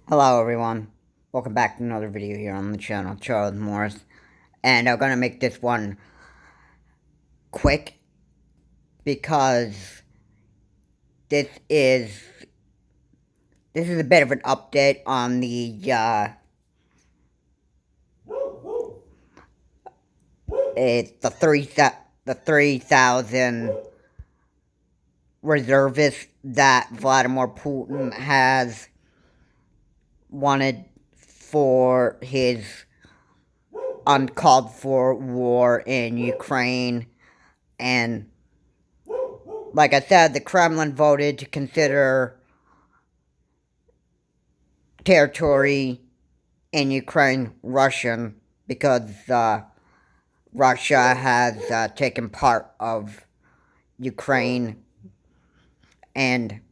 Hello everyone, welcome back to another video here on the channel, Charles Morris, and I'm gonna make this one quick, because this is a bit of an update on the, it's the 3,000 reservists that Vladimir Putin has wanted for his uncalled for war in Ukraine. And like I said, the Kremlin voted to consider territory in Ukraine Russian, because Russia has taken part of Ukraine. And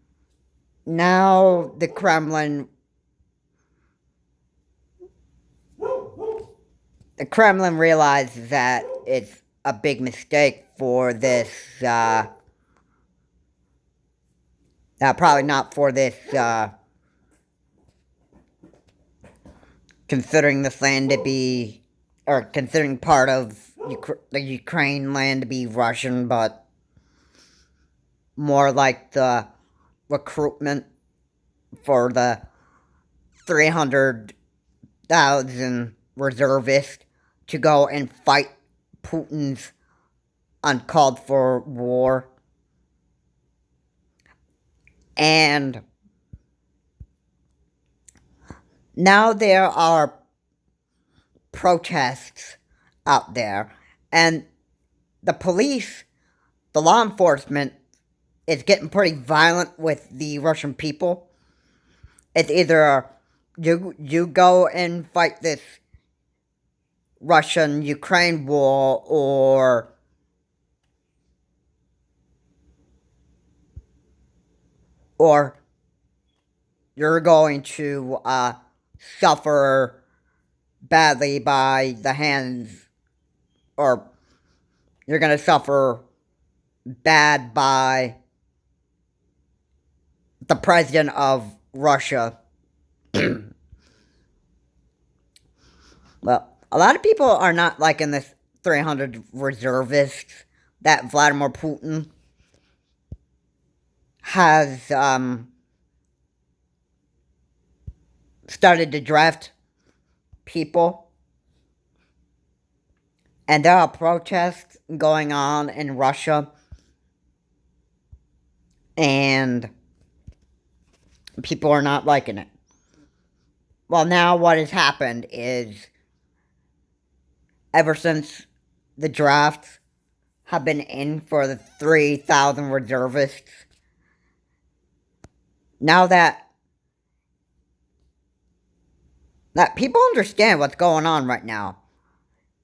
now the Kremlin realizes that it's a big mistake for this, probably not for this, considering this land to be, or considering part of the Ukraine land to be Russian, but more like the recruitment for the 300,000 reservists to go and fight Putin's uncalled for war. And now there are protests out there, and the police, the law enforcement, is getting pretty violent with the Russian people. It's either you go and fight this Russian-Ukraine war, or you're going to suffer badly by the hands, or you're going to suffer bad by the president of Russia. Well, a lot of people are not liking this 300 reservists that Vladimir Putin has started to draft people. And there are protests going on in Russia, and people are not liking it. Well, now what has happened is, ever since the drafts have been in for the 3,000 reservists, now that people understand what's going on right now,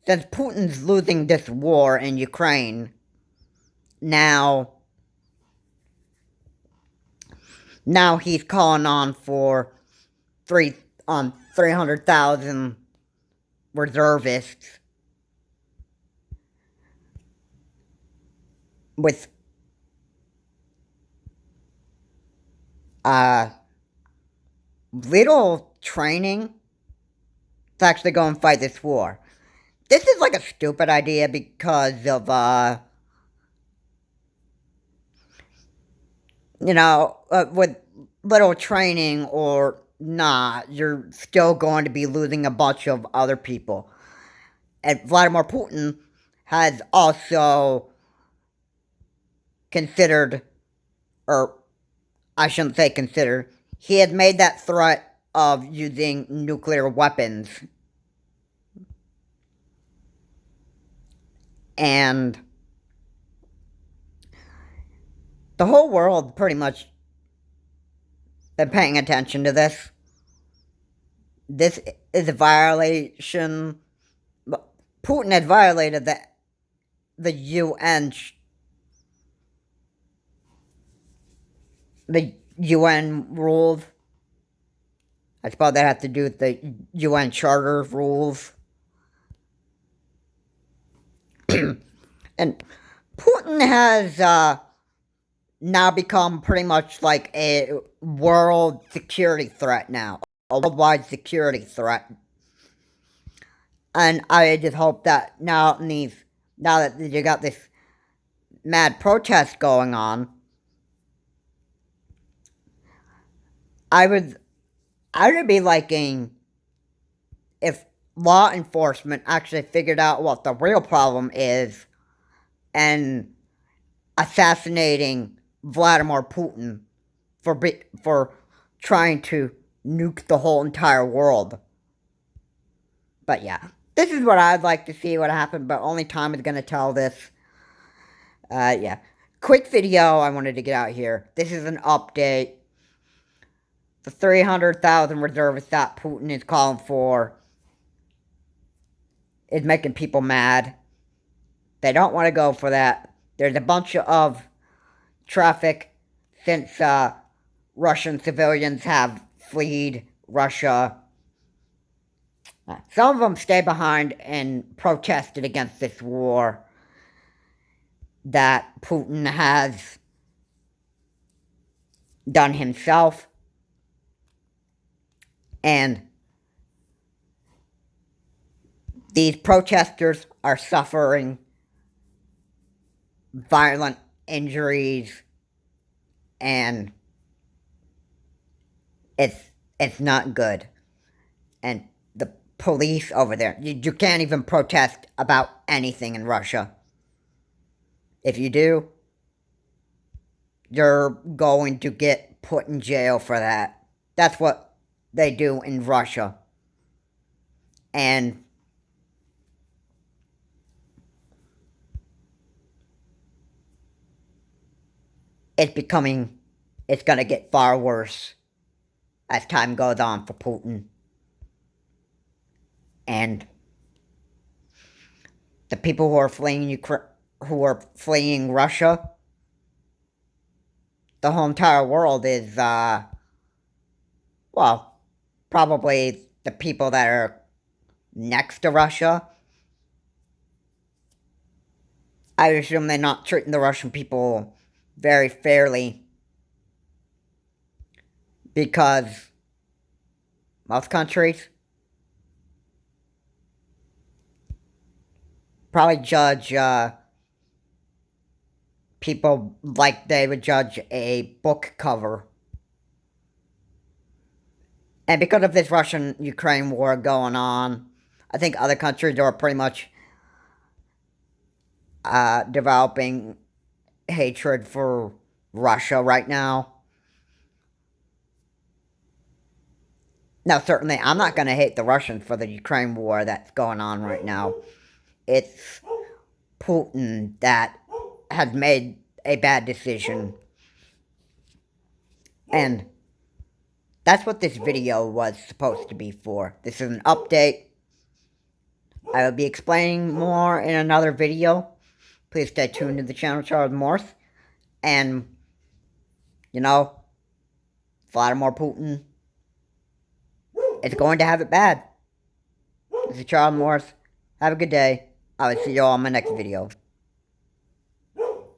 since Putin's losing this war in Ukraine, now he's calling on for 300,000 reservists, with little training to actually go and fight this war. This is like a stupid idea because of, with little training or not, you're still going to be losing a bunch of other people. And Vladimir Putin has also considered, or I shouldn't say considered, he had made that threat of using nuclear weapons. And the whole world pretty much been paying attention to this. This is a violation. Putin had violated the UN rules. I suppose that has to do with the UN Charter rules. And Putin has now become pretty much like a world security threat now. a worldwide security threat. And I just hope that now that you got this mad protest going on, I would be liking if law enforcement actually figured out what the real problem is and assassinating Vladimir Putin for trying to nuke the whole entire world. But yeah, this is what I'd like to see what happened, but only time is gonna tell this. Yeah. Quick video I wanted to get out here. This is an update. The 300,000 reservists that Putin is calling for is making people mad. They don't want to go for that. There's a bunch of traffic since Russian civilians have fled Russia. Some of them stay behind and protested against this war that Putin has done himself. And these protesters are suffering violent injuries, and it's not good. And the police over there, you can't even protest about anything in Russia. If you do, you're going to get put in jail for that. That's what they do in Russia. And it's gonna get far worse as time goes on for Putin. And the people who are fleeing Russia, the whole entire world is, well, probably the people that are next to Russia. I assume they're not treating the Russian people very fairly, because most countries probably judge people like they would judge a book cover. And because of this Russian-Ukraine war going on, I think other countries are pretty much developing hatred for Russia right now. Now, certainly, I'm not going to hate the Russians for the Ukraine war that's going on right now. It's Putin that has made a bad decision. And that's what this video was supposed to be for. This is an update. I will be explaining more in another video. Please stay tuned to the channel, Charles Morse. And, you know, Vladimir Putin is going to have it bad. This is Charles Morse. Have a good day. I will see you all in my next video.